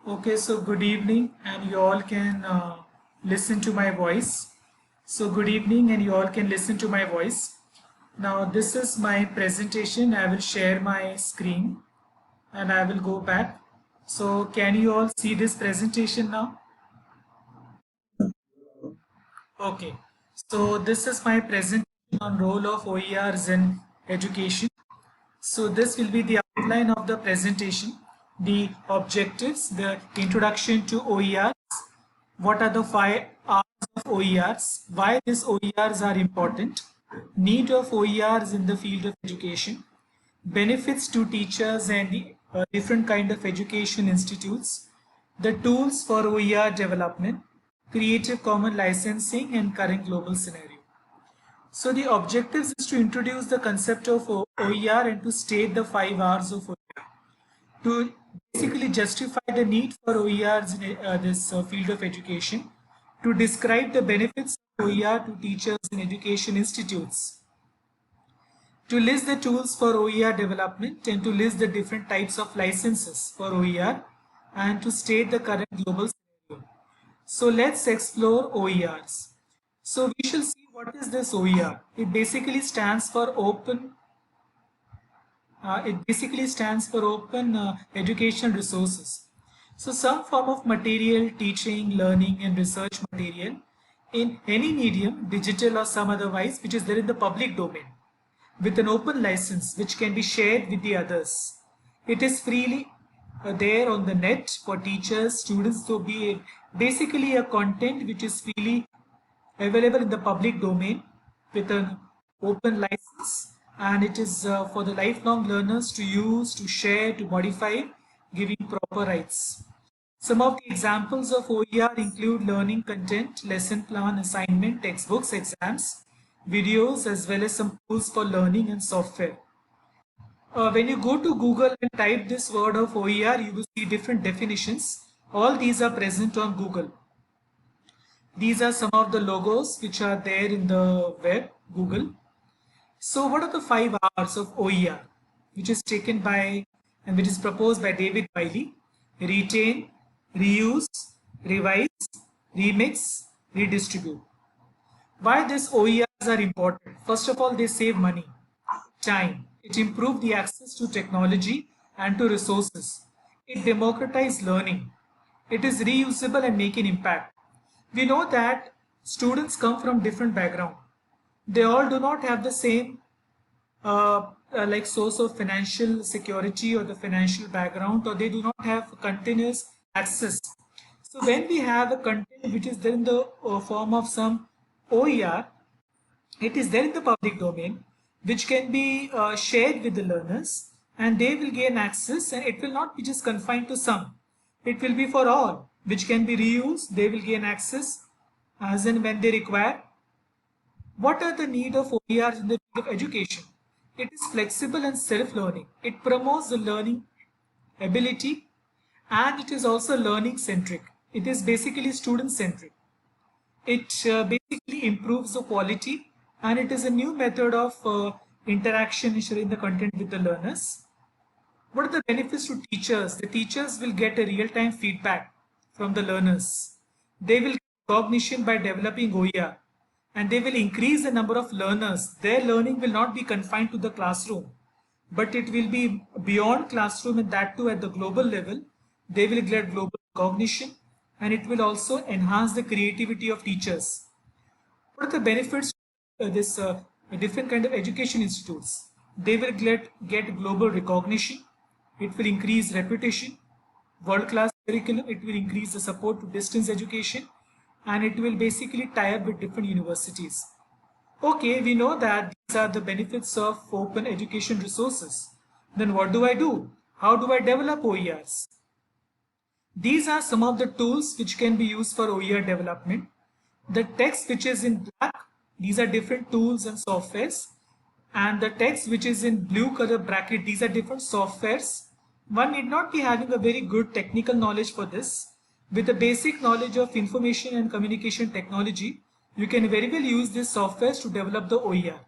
Okay, so good evening, and you all can listen to my voice. So, good evening, and you all can listen to my voice. Now, this is my presentation. I will share my screen and I will go back. So, can you all see this presentation now? Okay, so this is my presentation on role of OERs in education. So this will be the outline of the presentation, the objectives, the introduction to OERs, what are the 5 R's of OERs, why these OERs are important, need of OERs in the field of education, benefits to teachers and the different kind of education institutes, the tools for OER development, Creative Commons licensing and current global scenario. So the objectives is to introduce the concept of OER and to state the 5 R's of OER. To basically justify the need for OERs in this field of education, to describe the benefits of OER to teachers in education institutes, to list the tools for OER development and to list the different types of licenses for OER and to state the current global scenario. So let's explore OERs. So we shall see what is this OER. It basically stands for Open educational resources. So some form of material, teaching, learning and research material in any medium, digital or some otherwise, which is there in the public domain with an open license which can be shared with the others. It is freely there on the net for teachers, students to be basically a content which is freely available in the public domain with an open license, and it is for the lifelong learners to use, to share, to modify, giving proper rights. Some of the examples of OER include learning content, lesson plan, assignment, textbooks, exams, videos, as well as some tools for learning and software. When you go to Google and type this word of OER, you will see different definitions. All these are present on Google. These are some of the logos which are there in the web, Google. So what are the 5 R's of OER, which is taken by and which is proposed by David Wiley? Retain, reuse, revise, remix, redistribute. Why these OERs are important? First of all, they save money, time. It improves the access to technology and to resources. It democratizes learning. It is reusable and make an impact. We know that students come from different background. They all do not have the same like source of financial security or the financial background, or they do not have continuous access. So when we have a content which is there in the form of some OER, it is there in the public domain, which can be shared with the learners, and they will gain access, and it will not be just confined to some. It will be for all, which can be reused. They will gain access as and when they require. What are the need of OERs in the field of education? It is flexible and self-learning. It promotes the learning ability, and it is also learning centric. It is basically student centric. It basically improves the quality, and it is a new method of interaction ensuring the content with the learners. What are the benefits to teachers? The teachers will get a real-time feedback from the learners. They will get recognition by developing OER, and they will increase the number of learners. Their learning will not be confined to the classroom, but it will be beyond classroom, and that too at the global level. They will get global recognition, and it will also enhance the creativity of teachers. What are the benefits of this different kind of education institutes? They will get global recognition. It will increase reputation, world-class curriculum. It will increase the support to distance education, and it will basically tie up with different universities. Okay, we know that these are the benefits of open education resources. Then what do I do? How do I develop OERs? These are some of the tools which can be used for OER development. The text which is in black, these are different tools and softwares. And the text which is in blue color bracket, these are different softwares. One need not be having a very good technical knowledge for this. With a basic knowledge of information and communication technology, you can very well use these softwares to develop the OER.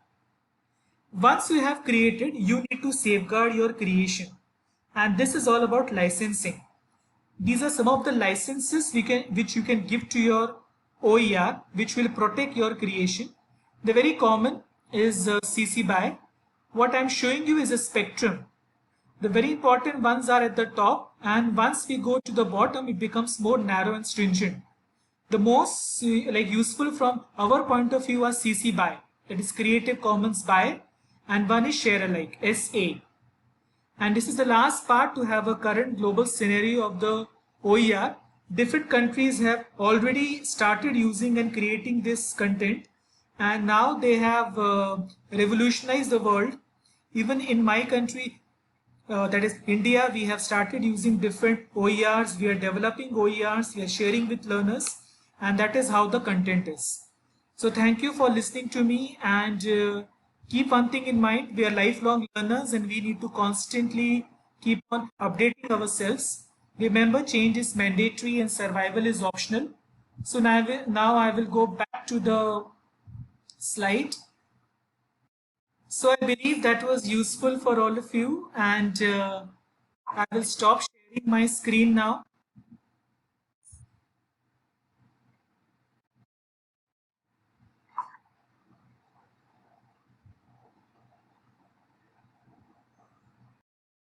Once you have created, you need to safeguard your creation. And this is all about licensing. These are some of the licenses which you can give to your OER, which will protect your creation. The very common is CC BY. What I'm showing you is a spectrum. The very important ones are at the top, and once we go to the bottom, it becomes more narrow and stringent. The most useful from our point of view are CC BY, that is Creative Commons BY, and one is share alike, SA. And this is the last part to have a current global scenario of the OER. Different countries have already started using and creating this content, and now they have revolutionized the world. Even in my country, that is India, we have started using different OERs. We are developing OERs, we are sharing with learners, and that is how the content is. So thank you for listening to me, and keep one thing in mind: we are lifelong learners and we need to constantly keep on updating ourselves. Remember, change is mandatory and survival is optional. So now I will go back to the slide. So I believe that was useful for all of you, and I will stop sharing my screen now.